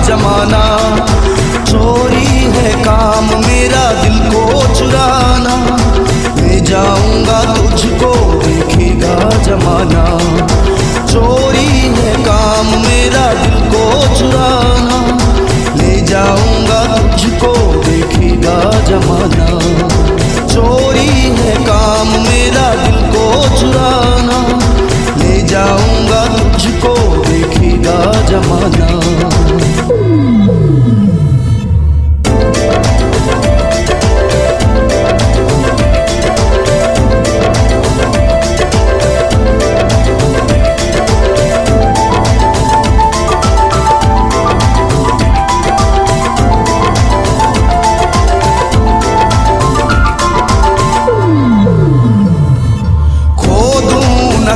जमाना। चोरी है काम मेरा दिल को चुराना, ले जाऊंगा तुझको देखेगा जमाना। चोरी है काम मेरा दिल को चुराना, ले जाऊंगा तुझको देखेगा जमाना। चोरी है काम मेरा दिल को चुराना, ले जाऊंगा तुझको देखेगा जमाना।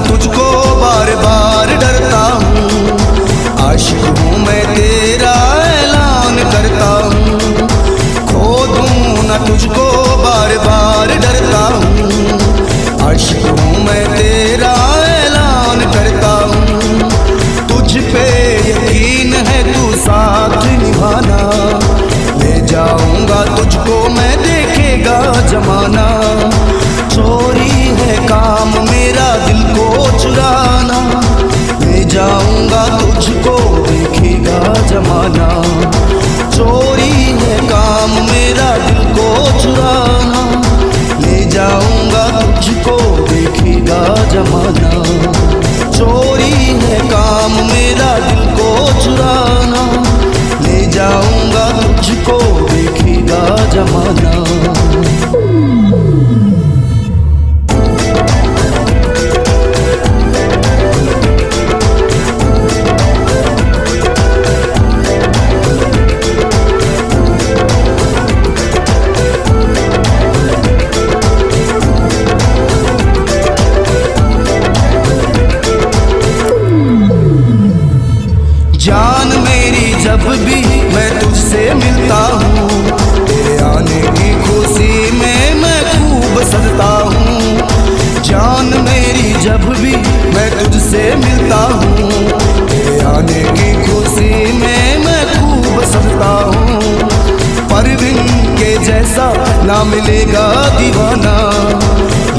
तुझको बार बार डरता हूँ, आशिक हूँ मैं तेरा ऐलान करता हूँ। खो दूँ न तुझको बार बार डरता हूँ, आशिक हूँ मैं तेरा ऐलान करता हूँ। तुझ पे यकीन है तू साथ निभाना, ले जाऊंगा तुझको मैं देखेगा जमाना। चोरी है काम मेरा दिल को चुराना, ले जाऊंगा तुझको देखेगा जमाना। चोरी है काम मेरा दिल को चुराना, ले जाऊंगा तुझको देखेगा जमाना। चोरी है काम मेरा दिल को चुराना, ले जाऊंगा तुझको देखेगा जमाना। जान मेरी जब भी मैं तुझसे मिलता हूँ, तेरे आने की खुशी में मैं खूब सजता हूँ। जान मेरी जब भी मैं तुझसे मिलता हूँ, तेरे आने की खुशी में मैं खूब सजता हूँ। परवीन के जैसा ना मिलेगा दीवाना,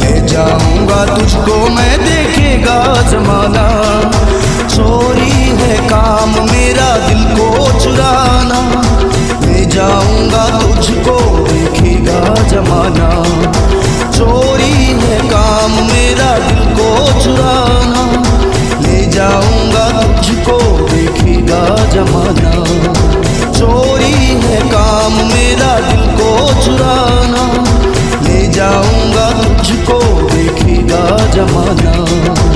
ले जाऊंगा तुझको मैं देखेगा जमाना। चोरी है काम मेरा दिल को चुराना, ले जाऊंगा तुझको देखेगा जमाना। चोरी है काम मेरा दिल को चुराना, ले जाऊंगा तुझको देखेगा जमाना। चोरी है काम मेरा दिल को चुराना, ले जाऊंगा तुझको देखेगा जमाना।